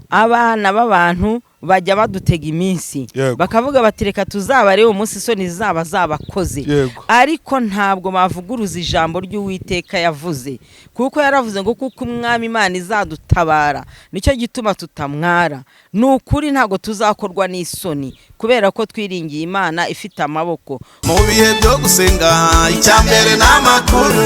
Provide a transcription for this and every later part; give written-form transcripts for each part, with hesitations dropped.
abana b'abantu bajya badutega iminsi bakavuga bati reka tuzabarebe umunsi isoni zaba zabakoze, ariko ntabwo bavuguruza ijambo ry'Uwiteka yavuze, kuko yaravuze ngo kuko umwami Imana izadutabara nicyo gituma tutamwara. Nukuri ntabwo tuzakorwa n'isoni kubera ko twiringiye Imana ifite amaboko. Mu bihe byo gusenga icyambere n'amakuru,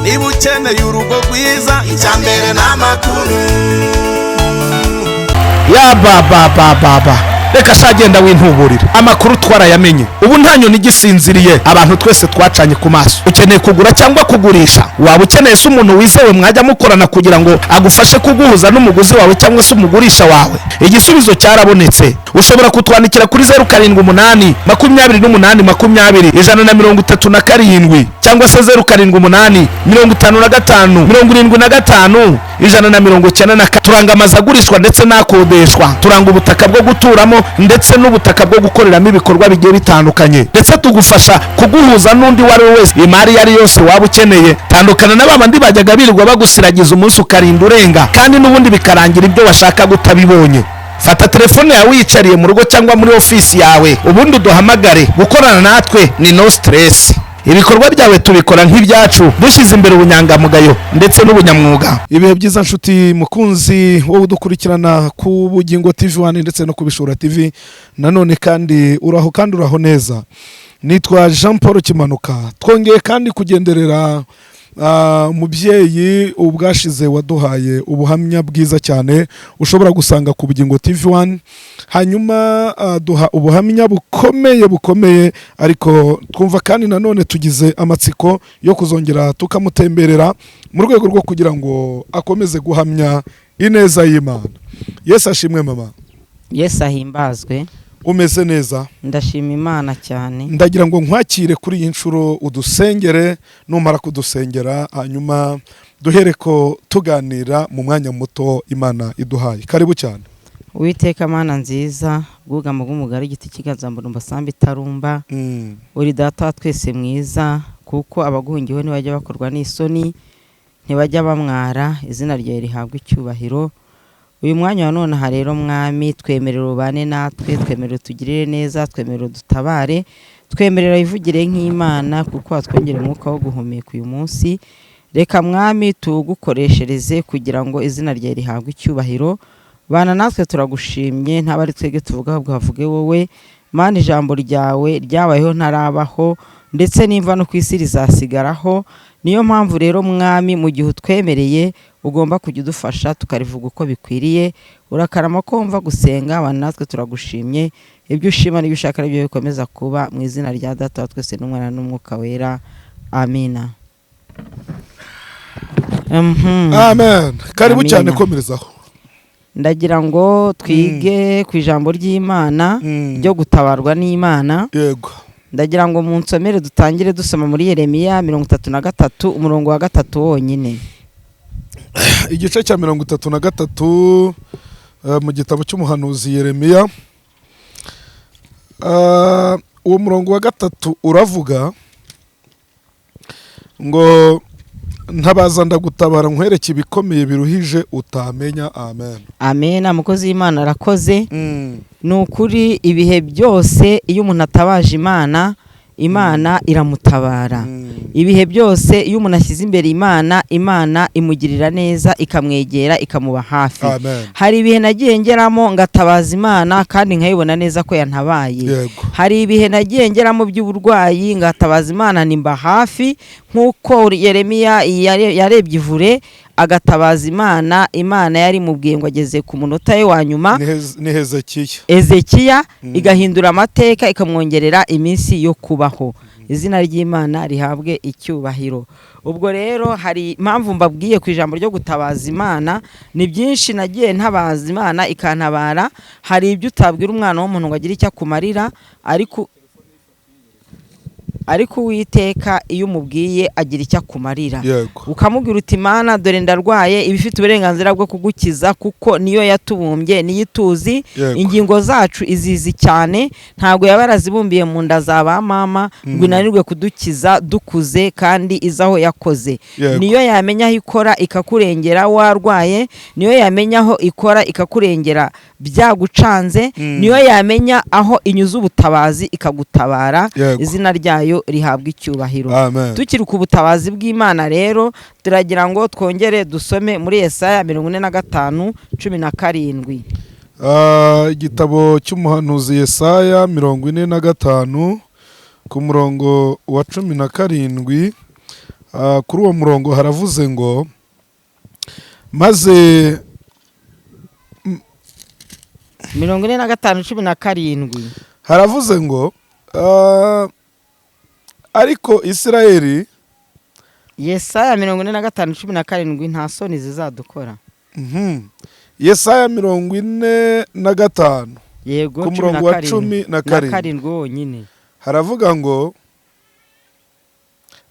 niba ukeneye urugo rwiza icyambere n'amakuru. Ya baba reka shagenda wintuburira, amakuru twarayamenye, ubu nta nyoni igisinziriye, abantu twese twacanye ku maso. Ukeneye kugura cyangwa kugurisha, waba ukeneye se umuntu wizewe mwajya mukorana kugira ngo agufashe kuguhuza n'umuguzi wawe cyangwa se umugurisha wawe? Igisubizo cyarabonetse. Ushobora kutwandikira kuri 078 28 20 137 cyangwa se 078 55 75 194. Turanga amazu agurishwa ndetse n'akodeshwa, turanga ubutaka bwo guturamo ndetse n'ubutaka bwo gukoreramo ibikorwa bigiye bitandukanye, ndetse tugufasha kuguhuza n'undi wari wese imari yari yose waba ukeneye. Tandukana n'abandi bajyaga birirwa bagusiragiza umunsi ukarinda urenga, kandi n'ubundi bikarangira ibyo washaka gutabibonye. Fata telefone yawe wiyicariye mu rugo cyangwa muri ofisi yawe, ubundi uduhamagare. Gukorana natwe ni no stress. Ibikorwa byawe tubikora nk'ibyacu, dushyize imbere ubunyangamugayo ndetse n'ubunyamwuga. Ibihe byiza nshuti mukunzi wowe udukurikirana ku Bugingo TV1 ndetse no ku Bishora TV, nanone kandi uraho neza. Nitwa Jean Paul Kimanuka. Twongeye kandi kugenderera mubyeyi ubwashize waduhaye ubuhamya bwiza cyane ushobora gusanga ku Bugingo TV1. Hanyuma duha ubuhamya bukomeye, ariko twumva kandi nanone tugize amatsiko yo kuzongera tukamutemberera mu rwego rwo kugira ngo akomeze guhamya ineza y'Imana. Yesu ashimwe mama. Yesu ahimbazwe. Umeze neza? Ndashima Imana cyane. Ndagira ngo nkwakire kuri iyi nshuro udusengere, numara kudusengera hanyuma duhereko tuganira mu mwanya muto Imana iduhaye. Karibu cyane. Uwiteka Mana nziza, bwugamo bw'umugari igiti kigazambura mbasamba itarumba. Uri data wa twese mwiza, kuko abaguhungiwe ntibajya bakorwa n'isoni, ntibajya bamwara. Izina ryawe rihabwa icyubahiro. Uyu mwanya wa none rero mwami, twemerera ubane natwe, twemerera tugirire neza, twemerera dutabare, twemerera ivugire nk'Imana, kuko watwongera umwuka wo guhumeka uyu munsi. Reka mwami tugukoreshereze kugira ngo izina ryawe rihabwe icyubahiro. Bana natwe turagushimye, ntabari twege tuvuga ahubwo havuge wowe. Mana ijambo ryawe ryabayeho ntarabaho, ndetse nimva no kwisi rizasigaraho. Niyo mpamvu rero mwami mu gihe utwemereye ugomba kujya udufasha tukarivuga uko bikwiriye. Urakarama ko wumva gusenga, abana natwe turagushimye. Ibyo ushima n'ibyo ushaka ari byo bikomeza kuba, mu izina rya Data wa twese n'Umwana n'Umwuka wera. Amina. Amen. Karibu cyane, komerezaho. Ndagira ngo twige ku ijambo ry'Imana ryo gutabarwa n'Imana. Yego. Ndagira ngo mu nsomere dutangire dusoma muri Yeremiya 33 umurongo wa 3 wonyine. Igice cya 33 mu gitabo cy'umuhanuzi Yeremiya. Uwo murongo wa 3 uravuga ngo ntabaza ndagutabara nkwereke ibikomeye biruhije utamenya. Amen. Amen. Mukozi w'Imana arakoze. Nukuri ibihe byose iyo umuntu atabaje Imana, Imana iramutabara. Ibihe byose iyo umuntu ashyize imbere Imana, Imana imugirira neza, ikamwegera, ikamuba hafi. Amen. Hari ibihe nagiye ngeramo ngatabaza Imana kandi nkayibona neza ko yantabaye. Yego. Hari ibihe nagiye ngeramo by'uburwayi ngatabaza Imana nimba hafi, nkuko Yeremiya yarebye ivure agatabaza Imana. Imana yari mubwiye ngo ageze ku munota we wa nyuma. Ni Hezekiya igahindura amateka, ikamwongerera iminsi yo kubaho. Izina ry'Imana rihabwe icyubahiro. Ubwo rero hari impamvu mbabwiye ku ijambo ryo gutabaza Imana. Ni byinshi nagiye ntabaza Imana ikantabara. Hari ibyo utabwira umwana w'umuntu ngo agire icyo akumarira, ariko ariko Uwiteka iyo umubwiye agira icyo akumarira. Yego. Ukamubwira uti Mana dore ndarwaye, ibifite uburenganzira bwo kugukiza kuko niyo yatubumbye niyo ituzi. Yego. Ingingo zacu izizi cyane, ntabwo yabarazibumbiye mu nda za ba mama ngo inanirwe kudukiza dukuze kandi izaho yakoze. Yego. Niyo yamenya aho ikora ikakurengera warwaye, niyo yamenya aho ikora ikakurengera byagucanze, niyo yamenya aho inyuze ubutabazi ikagutabara. Yego. Izina ryayo rihabwa icyubahiro. Amen. Tukiri ku butabazi bw'Imana rero, turagira ngo twongere dusome muri Yesaya 45:17. Igitabo cy'umuhanuzi Yesaya 45 ku murongo wa 17. Kuri uwo murongo haravuze ngo maze 45:17 haravuze ngo ariko Isirayeli. Yesaya 45:17 nta soni zizadukora. Yesaya 45 yego ku murongo wa 17 wonyine haravuga ngo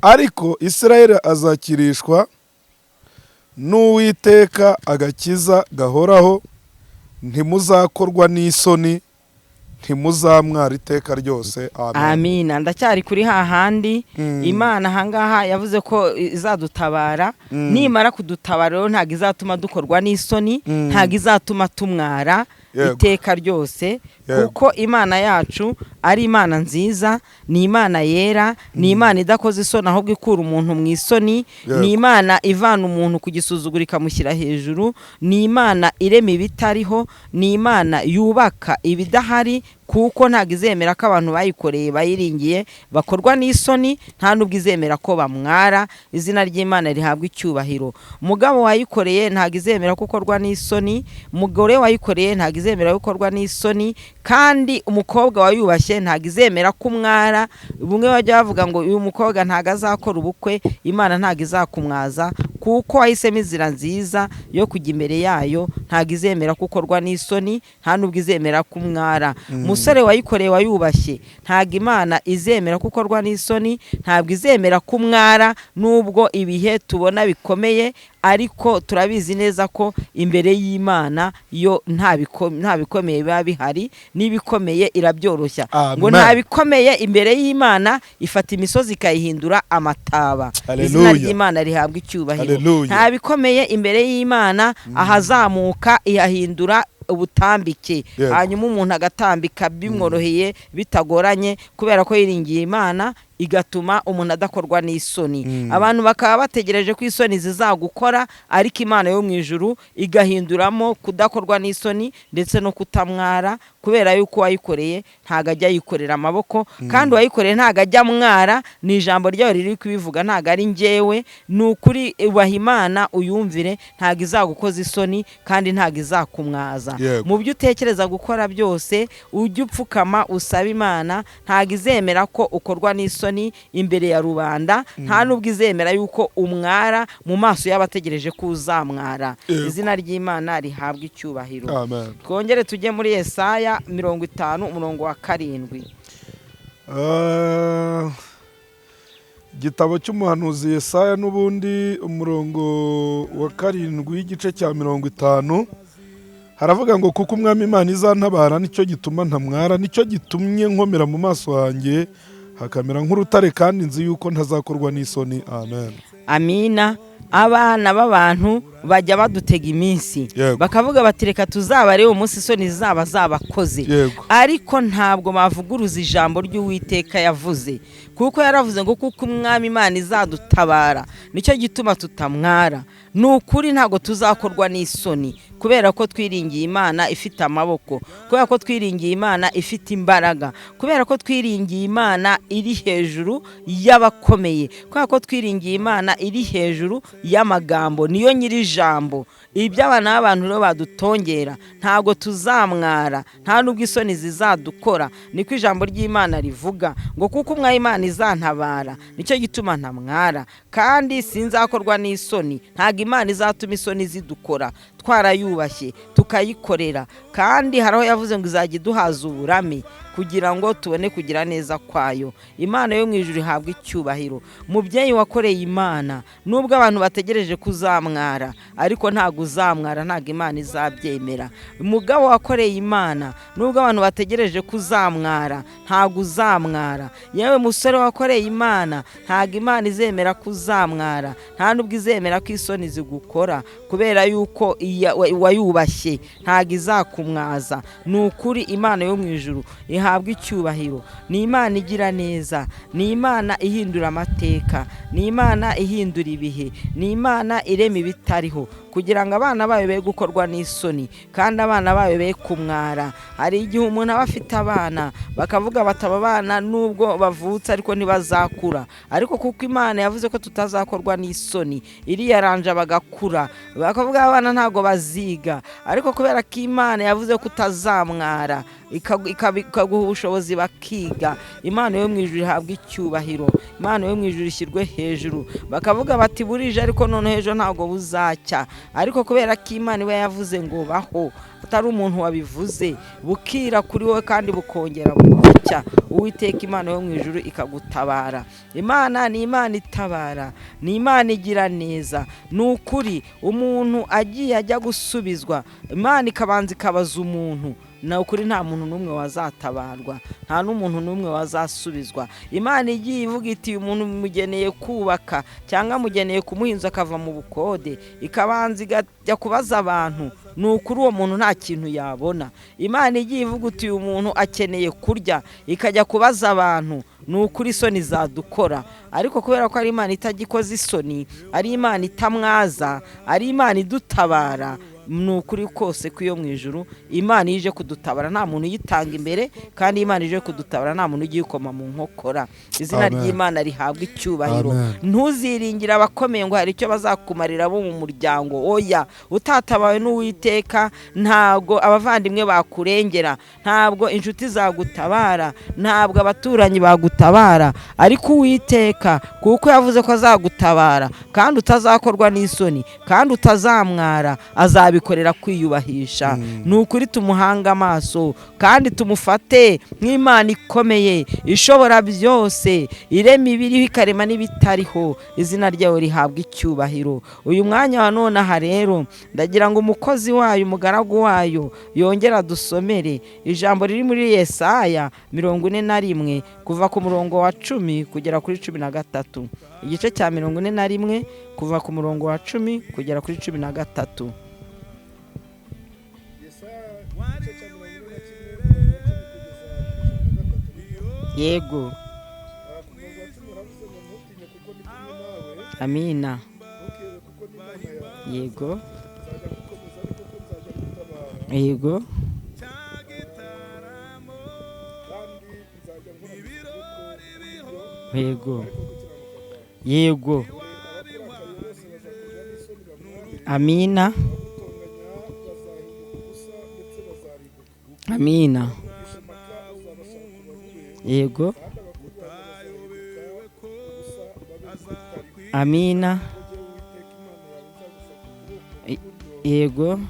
ariko Isirayeli azakirishwa n'Uwiteka agakiza gahoraho, ntimuzakorwa n'isoni, ntimuzamwara iteka ryose. Amina. Ndacyari kuri hahandi Imana ahangaha yavuze ko izadutabara. Nimara kudutabara rero ntabwo izatuma dukorwa n'isoni, ntabwo izatuma tumwara iteka ryose, kuko Imana yacu ari Imana nziza, ni Imana yera, ni Imana idakoze isoni ahubwo ikura umuntu mu isoni, ni Imana ivana umuntu ku gisuzuguro ikamushyira hejuru, ni Imana irema ibitariho, ni Imana yubaka ibidahari, kuko ntabwo izemera ko abantu bayikoreye bayiringiye bakorwa n'isoni, nta nubwo izemera ko bamwara. Izina ry'Imana rihabwa icyubahiro. Umugabo wayikoreye ntabwo izemera ko ukorwa n'isoni, umugore wayikoreye ntabwo izemera ko ukorwa n'isoni, kandi umukobwa wayubashye ntabwo izemera ko umwara. Bumwe bajya bavuga ngo uyu mukobwa ntabwo azakora ubukwe, Imana ntabwo izakumwaza, kuko wahisemo inzira nziza yo kujya imbere yayo. Ntabwo izemera ko ukorwa n'isoni, nta nubwo izemera ko umwara. Umusore wayikoreye wayubashye ntabwo Imana izemera ko ukorwa n'isoni, ntabwo izemera ko umwara. Nubwo ibihe tubona bikomeye, ariko turabizi neza ko imbere y'Imana yo nta bikomeye biba bihari, n'ibikomeye irabyoroshya. Ngo nta bikomeye imbere y'Imana ifata imisozi ikayihindura amataba. Izina ry'Imana rihabwa icyubahiro. Nta bikomeye imbere y'Imana ahazamuka ihahindura ubutambike, hanyuma umuntu agatambika bimworoheye bitagoranye, kubera ko yiringiye Imana, igatuma umuntu adakorwa n'isoni. Abantu bakaba bategereje ko isoni zizagukora, ariko Imana yo mu ijuru igahinduramo kudakorwa n'isoni ndetse no kutamwara, kubera yuko wayikoreye ntago ajya yikorera amaboko, kandi wayikoreye ntago ajya mwara. Ni ijambo ryayo riri kubivuga, ntago ari njyewe. Ni ukuri ubaha Imana uyumvire, ntago izagukoza isoni kandi ntago izakumwaza. Mu byo utekereza gukora byose ujye upfukama usaba Imana. Ntago izemera ko ukorwa n'isoni imbere ya rubanda, nta nubwo izemera yuko umwara mu maso y'abategereje ko uzamwara. Izina ry'Imana rihabwa icyubahiro. Twongere tujye muri Yesaya 50:7. Igitabo cy'umuhanuzi Yesaya n'ubundi umurongo wa 7 igice cya 50 haravuga ngo kuko umwami Imana izantabara, nicyo gituma ntamwara, nicyo gitumye nkomera mu maso hanjye hakamera nk'urutare, kandi nzi yuko ntazakorwa n'isoni. Amen. Amina. Abana b'abantu bajya badutega iminsi, bakavuga bati reka tuzabarebe umunsi isoni zaba zabakoze, ariko ntabwo bavuguruza ijambo ry'Uwiteka yavuze, kuko yaravuze ngo kuko umwami Imana izadutabara, nicyo gituma tutamwara. Ni ukuri ntabwo tuzakorwa n'isoni, kubera ko twiringiye Imana ifite amaboko, kubera ko twiringiye Imana ifite imbaraga, kubera ko twiringiye Imana iri hejuru y'abakomeye, kubera ko twiringiye Imana iri hejuru y'amagambo. Niyo nyiri ijambo, ibyo abana b'abantu rero badutongera ntabwo tuzamwara, nta nubwo isoni zizadukora. Niko ijambo ry'Imana rivuga ngo kuko umwami Imana izantabara nicyo gituma ntamwara, kandi sinzakorwa n'isoni. Ntabwo Imana izatuma isoni zidukora twarayubashye tukayikorera, kandi haraho yavuze ngo izajya iduhaza uburame kugira ngo tubone kugira neza kwayo. Imana yo mu ijuru ihabwa icyubahiro. Mubyeyi wakoreye Imana, nubwo abantu bategereje kuzamwara, ariko ntabwo uzamwara, ntabwo Imana izabyemera. Umugabo wakoreye Imana, nubwo abantu bategereje kuzamwara, ntabwo uzamwara. Yewe musore wakoreye Imana, ntabwo Imana izemera kuzamwara, nta nubwo izemera ko isoni zigukora, kubera yuko wayubashye ntabwo izakumwaza. Ni ukuri Imana yo mu ijuru ihabwa icyubahiro. Ni Imana igira neza, ni Imana ihindura amateka, ni Imana ihindura ibihe, ni Imana irema ibitariho kugira ngo abana bayo be gukorwa n'isoni, kandi abana bayo be kumwara. Hari igihe umuntu aba afite abana bakavuga bataba abana nubwo bavutse ariko ntibazakura, ariko kuko Imana yavuze ko tutazakorwa n'isoni, iriya ranja bagakura, bakavuga abana ntago baziga, ariko kubera ko Imana yavuze ko utazamwara ikaguha ubushobozi bakiga. Imana yo mu ijuru ihabwa icyubahiro, Imana yo mu ijuru ishyirwe hejuru. Bakavuga bati burije ariko none ejo ntago buzacya, ariko kubera ko Imana iba yavuze ngo baho, atari umuntu wabivuze, bukira kuri wowe kandi bukongera bugacya. Uwiteka Imana yo mu ijuru ikagutabara. Imana ni Imana itabara, ni Imana igira neza. Ni ukuri umuntu agiye ajya gusubizwa, Imana ikabanza ikabaza umuntu, na ukuri nta muntu n'umwe wazatabarwa, nta n'umuntu n'umwe wazasubizwa. Imana igiye ivuga iti umuntu mugeneye kubaka cyangwa mugeneye kumuhinza akava mu bukode, ikabanza igajya kubaza abantu, ni ukuri uwo muntu nta kintu yabona. Imana igiye ivuga uti uyu muntu akeneye kurya, ikajya kubaza abantu, ni ukuri isoni zadukora. Ariko kubera ko ari Imana itagikoze isoni, ari Imana itamwaza, ari Imana idutabara, ni ukuri kose ko iyo mu ijuru Imana ije kudutabara nta muntu uyitanga imbere, kandi Imana ije kudutabara nta muntu ugiye ukoma mu nkokora. Izina ry'Imana rihabwa icyubahiro. Ntuziringire abakomeye ngo hari icyo bazakumarira bo mu muryango. Oya, utatabawe n'Uwiteka ntabwo abavandimwe bakurengera, ntabwo inshuti zagutabara, ntabwo abaturanyi bagutabara, ariko Uwiteka kuko yavuze ko azagutabara kandi utazakorwa n'isoni kandi utazamwara, azabikorera kwiyubahisha. Ni ukuri tumuhanga amaso kandi tumufate nk'Imana ikomeye ishobora byose, irema ibiriho ikarema n'ibitariho. Izina ryayo rihabwa icyubahiro. Uyu mwanya wa none aha rero ndagira ngo umukozi wayo, umugaragu wayo yongera dusomere ijambo riri muri Yesaya 41 kuva ku murongo wa 10 kugera kuri 13. Igice cya 41 kuva ku murongo wa 10 kugera kuri 13. Yego. Amina. Yego. Yego. Yego. Yego. Amina. Amina. Yego. Amina. Yego.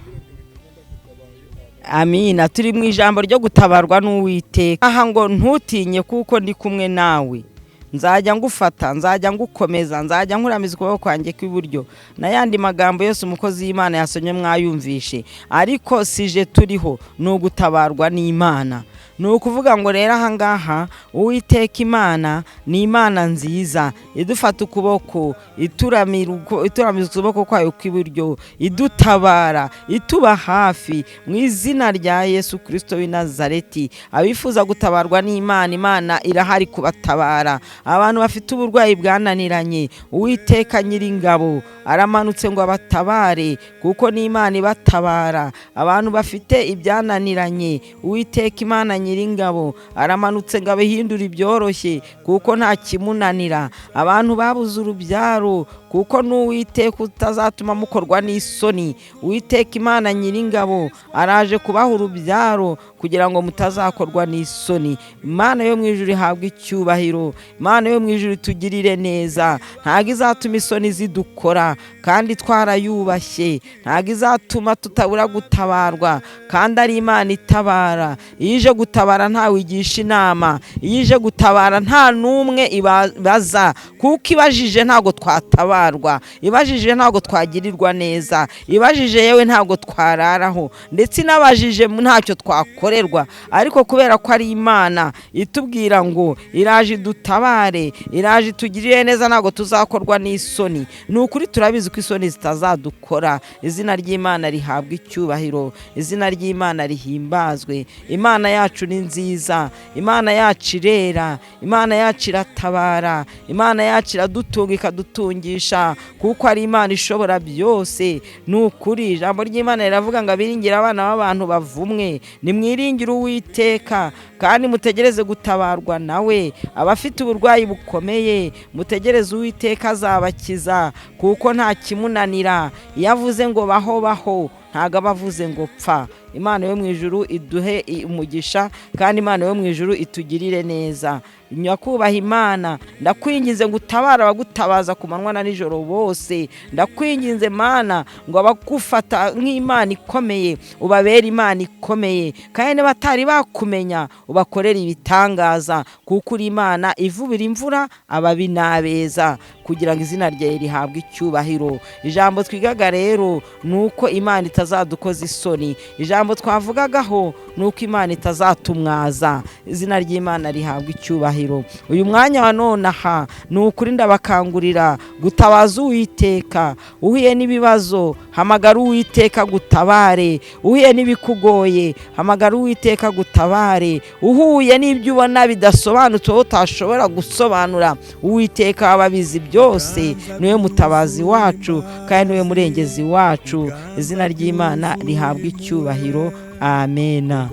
Amina. Turi mu ijambo ryo gutabarwa n'Uwiteka. Aha ngo ntutinye kuko ndi kumwe nawe, nzajya ngufata, nzajya ngukomeza, nzajya nkuramiza ukuboko kwanjye kw'iburyo. N'ayandi magambo yose umukozi w'Imana yasomye mwayumvishe, ariko sije turiho ni ugutabarwa n'Imana. Ni ukuvuga ngo rero aha ngaha Uwiteka Imana ni Imana nziza, idufata ukuboko, ituramiza ukuboko kwayo kw'iburyo, idutabara, ituba hafi mu izina rya Yesu Kristo w'i Nazareti. Abifuza gutabarwa n'Imana, Imana irahari kubatabara. Abantu bafite uburwayi bwananiranye, Uwiteka Nyiringabo aramanutse ngo abatabare, kuko ni Imana ibatabara. Abantu bafite ibyananiranye, Uwiteka Imana nyiringabo aramanutse ngo abihindure ibyoroshye kuko nta kimunanira. Abantu babuze urubyaro kuko n'Uwiteka utazatuma mukorwa n'isoni. Uwiteka Imana nyiringabo araje kubaha urubyaro kugira ngo mutazakorwa n'isoni. Imana yo mu ijuru ihabwa icyubahiro. Imana yo mu ijuru itugirire neza. Ntabwo izatuma isoni zidukora kandi twarayubashye. Ntabwo izatuma tutabura gutabarwa kandi ari Imana itabara. Iyo ije gutabara ntawe igisha inama. Iyo ije gutabara nta n'umwe ibaza kuko ibajije ntabwo twatabarwa. Ibajije ntabwo twagirirwa neza. Ibajije yewe ntabwo twararaho ndetse inabajije ntacyo twakorerwa. Ariko kubera ko ari Imana itubwira ngo iraje dutabare, iraje tugirire neza, ntabwo tuzakorwa n'isoni. Ni ukuri turabizi ko isoni zitazadukora. Izina ry'Imana rihabwa icyubahiro. Izina ry'Imana rihimbazwe. Imana yacu ni nziza. Imana yacu irera. Imana yacu iratabara. Imana yacu iradutunga ikadutungisha kuko ari Imana ishobora byose. Ni ukuri ijambo ry'Imana riravuga ngo abiringira abana b'abantu bavumwe. Nimwiringire Uwiteka kandi mutegereze gutabarwa nawe. Abafite uburwayi bukomeye mutegereze Uwiteka azabakiza kuko nta kimunanira. Iyo avuze ngo baho baho ntago abavuze ngo pfa. Imana yo mu ijuru iduhe umugisha kandi Imana yo mu ijuru itugirire neza. Nyakubaha Imana ndakwinginze ngo utabara abagutabaza ku manywa na nijoro bose. Ndakwinginze Mana ngo abagufata nk'Imana ikomeye ubabere Imana ikomeye kandi batari bakumenya ubakorera ibitangaza kuko uri Imana ivubira imvura ababi n'abeza kugira ngo izina ryawe rihabwe icyubahiro. Ijambo twigaga rero nuko Imana itazadukoza isoni. Ijambo twavugagaho nuko Imana itazatumwaza. Izina ry'Imana rihabwe icyubahiro. Uyu mwanya wa none aha ni ukuri ndabakangurira gutabaza Uwiteka. Uhuye n'ibibazo hamagara Uwiteka gutabare. Uhuye n'ibikugoye hamagara Uwiteka gutabare. Uhuye n'ibyo ubona bidasobanutse utashobora gusobanura, Uwiteka ababizi byose. Niwe mutabazi wacu kandi niwe murengezi wacu. Izina ry'Imana rihabwa icyubahiro. Amena.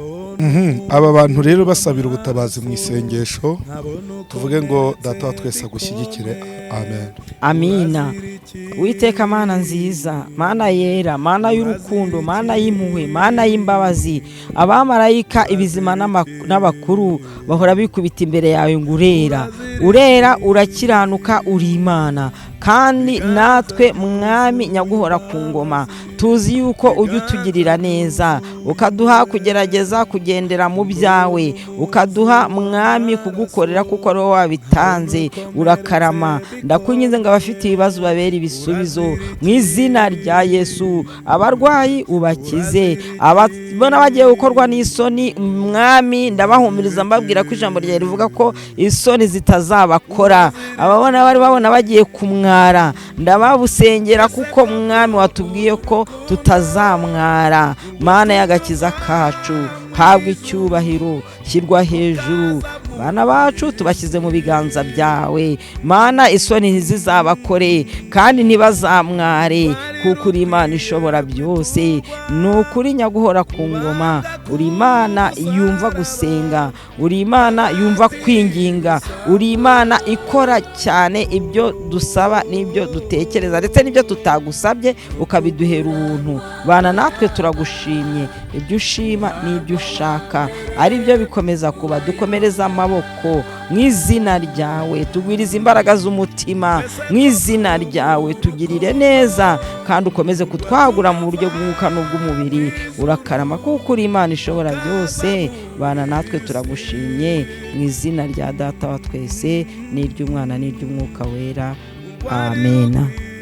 Aba bantu rero basabira ubutabazi mu isengesho tuvuge ngo Data wa twese agushyigikire. Amen. Amina. Uwiteka Mana nziza, Mana yera, Mana y'urukundo, Mana y'impuhwe, Mana y'imbabazi, abamarayika ibizima n'abakuru bahora bikubita imbere yawe ngo urera urakiranuka, uri Imana kandi natwe Mwami nyaguhora ku ngoma tuzi yuko ujya utugirira neza, ukaduha kugerageza kugendera mu byawe, ukaduha Mwami kugukorera kuko ari wowe wabitanze. Urakarama. Ndakwinginze ngo abafite ibibazo babere ibisubizo mu izina rya Yesu. Abarwayi ubakize, ababona bagiye gukorwa n'isoni Mwami ndabahumiriza mbabwira ko ijambo ryawe rivuga ko isoni zitazabakora. Ababona bari babona bagiye kumwara ndababusengera kuko Mwami watubwiye ko tutazamwara. Mana y'agakiza kacu habwa icyubahiro, shyirwa hejuru. Bana bacu tubashyize mu biganza byawe Mana. Isoni ntizizabakore kandi ntibazamware kuko uri Imana ishobora byose. Ni ukuri nyaguhora ku ngoma. Uri Imana yumva gusenga, uri Imana yumva kwinginga, uri Imana ikora cyane ibyo dusaba n'ibyo dutekereza ndetse n'ibyo tutagusabye ukabiduhera ubuntu. Bana natwe turagushimye. Ibyo ushima n'ibyo ushaka ari byo bikomeza kuba. Dukomereza amaboko mu izina ryawe. Tugwiriza imbaraga z'umutima mu izina ryawe. Tugirire neza kandi ukomeze kutwagura mu buryo bw'umwuka n'ubw'umubiri. Urakarama kuko uri Imana ishobora byose. Bana natwe turagushimye mu izina rya Data wa twese n'iry'Umwana n'iry'Umwuka wera. Amena.